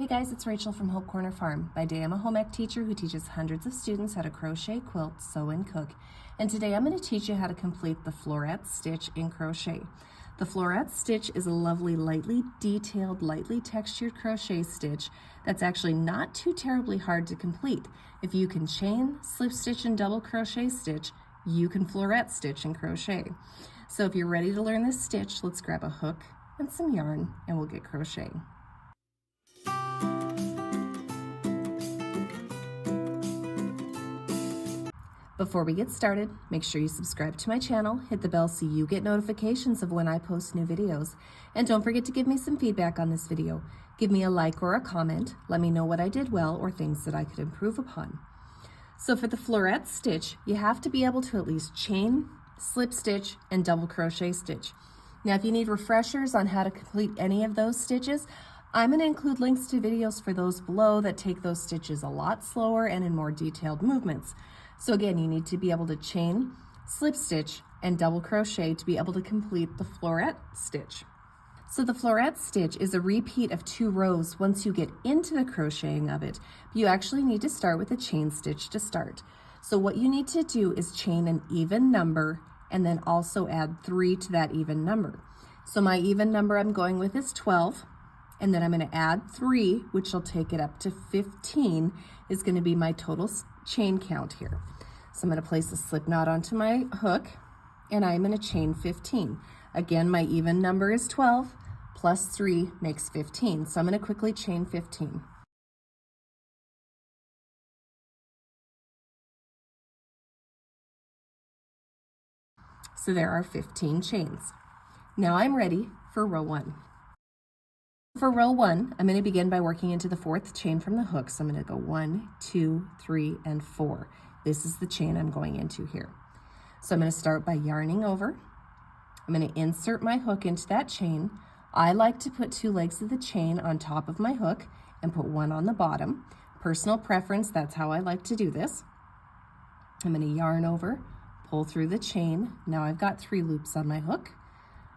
Hey guys, it's Rachel from Hope Corner Farm. By day I'm a home ec teacher who teaches hundreds of students how to crochet, quilt, sew, and cook. And today I'm going to teach you how to complete the Floret Stitch in crochet. The Floret Stitch is a lovely, lightly detailed, lightly textured crochet stitch that's actually not too terribly hard to complete. If you can chain, slip stitch, and double crochet stitch, you can Floret Stitch in crochet. So if you're ready to learn this stitch, let's grab a hook and some yarn and we'll get crocheting. Before we get started, make sure you subscribe to my channel, hit the bell so you get notifications of when I post new videos. And don't forget to give me some feedback on this video. Give me a like or a comment, let me know what I did well or things that I could improve upon. So for the Floret Stitch, you have to be able to at least chain, slip stitch, and double crochet stitch. Now if you need refreshers on how to complete any of those stitches, I'm going to include links to videos for those below that take those stitches a lot slower and in more detailed movements. So again, you need to be able to chain, slip stitch, and double crochet to be able to complete the Floret Stitch. So the Floret Stitch is a repeat of 2 rows once you get into the crocheting of it. You actually need to start with a chain stitch to start. So what you need to do is chain an even number and then also add 3 to that even number. So my even number I'm going with is 12. And then I'm going to add 3, which will take it up to 15, is going to be my total chain count here. So I'm going to place a slip knot onto my hook, and I'm going to chain 15. Again, my even number is 12, plus 3 makes 15. So I'm going to quickly chain 15. So there are 15 chains. Now I'm ready for row 1. For row 1, I'm going to begin by working into the 4th chain from the hook. So I'm going to go 1, 2, 3, and 4. This is the chain I'm going into here. So I'm going to start by yarning over. I'm going to insert my hook into that chain. I like to put 2 legs of the chain on top of my hook and put 1 on the bottom. Personal preference, that's how I like to do this. I'm going to yarn over, pull through the chain. Now I've got 3 loops on my hook.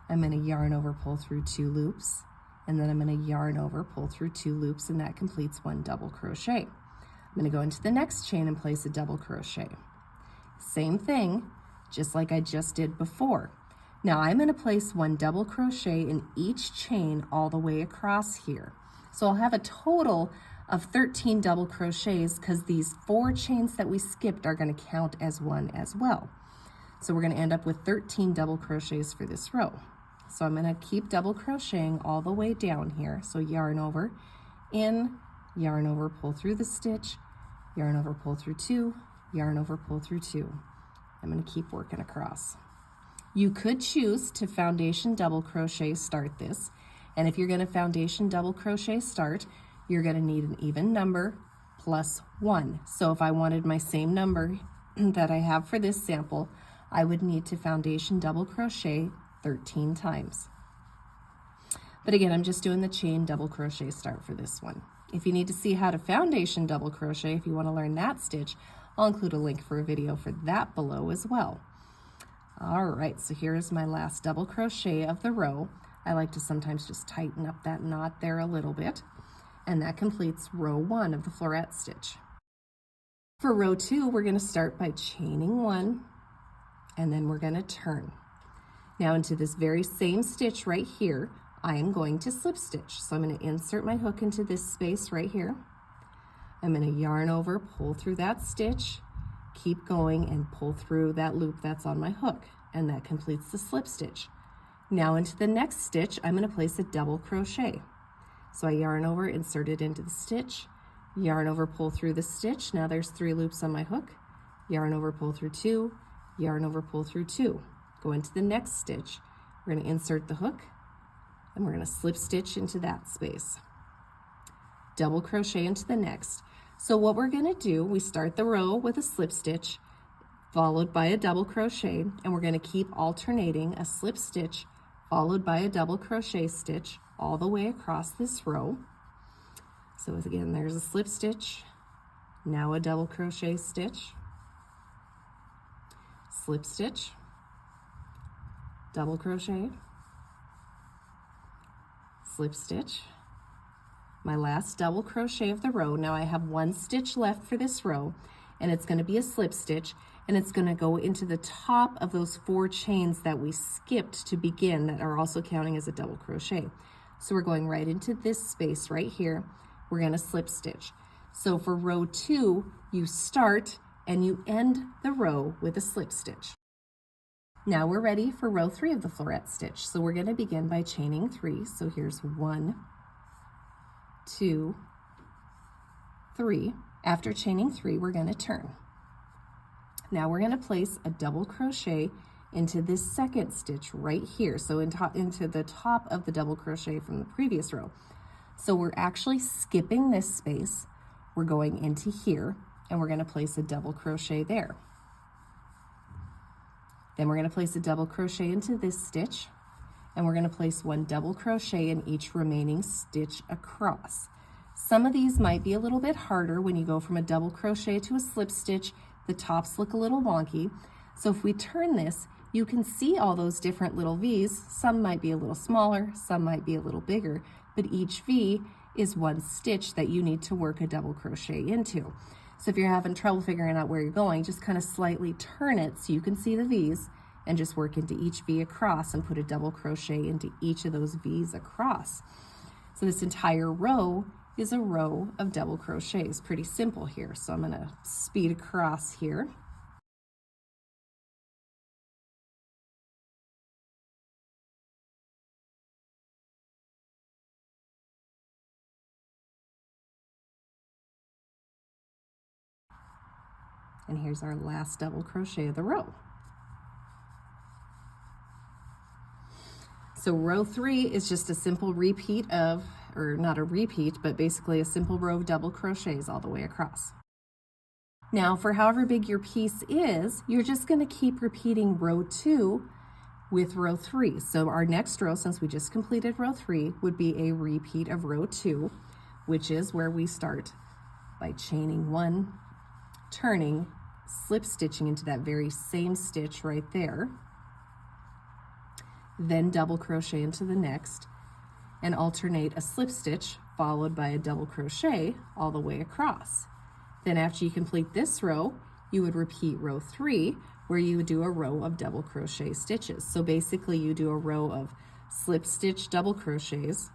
I'm going to yarn over, pull through 2 loops. And then I'm going to yarn over, pull through 2 loops, and that completes 1 double crochet. I'm going to go into the next chain and place a double crochet. Same thing, just like I just did before. Now I'm going to place 1 double crochet in each chain all the way across here. So I'll have a total of 13 double crochets because these 4 chains that we skipped are going to count as 1 as well. So we're going to end up with 13 double crochets for this row. So I'm going to keep double crocheting all the way down here. So yarn over, in, yarn over, pull through the stitch, yarn over, pull through 2, yarn over, pull through 2. I'm going to keep working across. You could choose to foundation double crochet start this. And if you're going to foundation double crochet start, you're going to need an even number plus 1. So if I wanted my same number that I have for this sample, I would need to foundation double crochet 13 times. But again, I'm just doing the chain double crochet start for this one. If you need to see how to foundation double crochet, if you want to learn that stitch, I'll include a link for a video for that below as well. All right, so here's my last double crochet of the row. I like to sometimes just tighten up that knot there a little bit, and that completes row 1 of the Floret Stitch. For row 2, we're going to start by chaining 1, and then we're going to turn. Now into this very same stitch right here, I am going to slip stitch. So I'm going to insert my hook into this space right here. I'm going to yarn over, pull through that stitch, keep going and pull through that loop that's on my hook, and that completes the slip stitch. Now into the next stitch, I'm going to place a double crochet. So I yarn over, insert it into the stitch, yarn over, pull through the stitch. Now there's 3 loops on my hook, yarn over, pull through 2, yarn over, pull through 2. Go into the next stitch. We're going to insert the hook and we're going to slip stitch into that space. Double crochet into the next. So what we're going to do, we start the row with a slip stitch followed by a double crochet, and we're going to keep alternating a slip stitch followed by a double crochet stitch all the way across this row. So again, there's a slip stitch, now a double crochet stitch, slip stitch, double crochet, slip stitch, my last double crochet of the row. Now I have 1 stitch left for this row, and it's going to be a slip stitch, and it's going to go into the top of those 4 chains that we skipped to begin that are also counting as a double crochet. So we're going right into this space right here. We're going to slip stitch. So for row 2, you start and you end the row with a slip stitch. Now we're ready for row 3 of the floret stitch. So we're going to begin by chaining 3. So here's 1, 2, 3. After chaining 3, we're going to turn. Now we're going to place a double crochet into this second stitch right here, so into the top of the double crochet from the previous row. So we're actually skipping this space. We're going into here, and we're going to place a double crochet there. Then we're going to place a double crochet into this stitch, and we're going to place 1 double crochet in each remaining stitch across. Some of these might be a little bit harder when you go from a double crochet to a slip stitch. The tops look a little wonky. So if we turn this, you can see all those different little V's. Some might be a little smaller, some might be a little bigger, but each V is 1 stitch that you need to work a double crochet into. So if you're having trouble figuring out where you're going, just kind of slightly turn it so you can see the V's and just work into each V across and put a double crochet into each of those V's across. So this entire row is a row of double crochets. Pretty simple here. So I'm going to speed across here. And here's our last double crochet of the row. So row 3 is just a simple repeat of, or not a repeat, but basically a simple row of double crochets all the way across. Now for however big your piece is, you're just going to keep repeating row 2 with row 3. So our next row, since we just completed row 3, would be a repeat of row 2, which is where we start by chaining 1, turning, slip stitching into that very same stitch right there, then double crochet into the next, and alternate a slip stitch followed by a double crochet all the way across. Then after you complete this row, you would repeat row 3, where you would do a row of double crochet stitches. So basically you do a row of slip stitch double crochets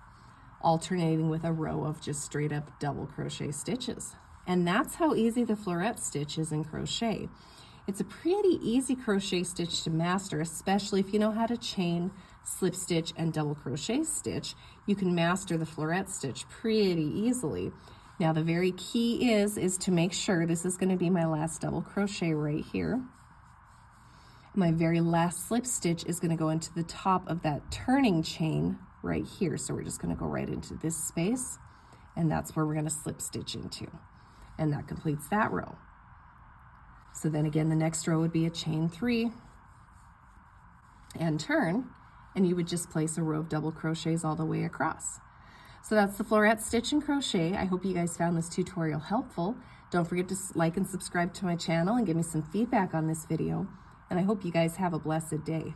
alternating with a row of just straight up double crochet stitches. And that's how easy the floret stitch is in crochet. It's a pretty easy crochet stitch to master, especially if you know how to chain, slip stitch, and double crochet stitch. You can master the floret stitch pretty easily. Now the very key is to make sure, this is going to be my last double crochet right here. My very last slip stitch is going to go into the top of that turning chain right here. So we're just going to go right into this space, and that's where we're going to slip stitch into. And that completes that row. So then again, the next row would be a chain 3 and turn, and you would just place a row of double crochets all the way across. So that's the floret stitch and crochet. I hope you guys found this tutorial helpful. Don't forget to like and subscribe to my channel and give me some feedback on this video. And I hope you guys have a blessed day.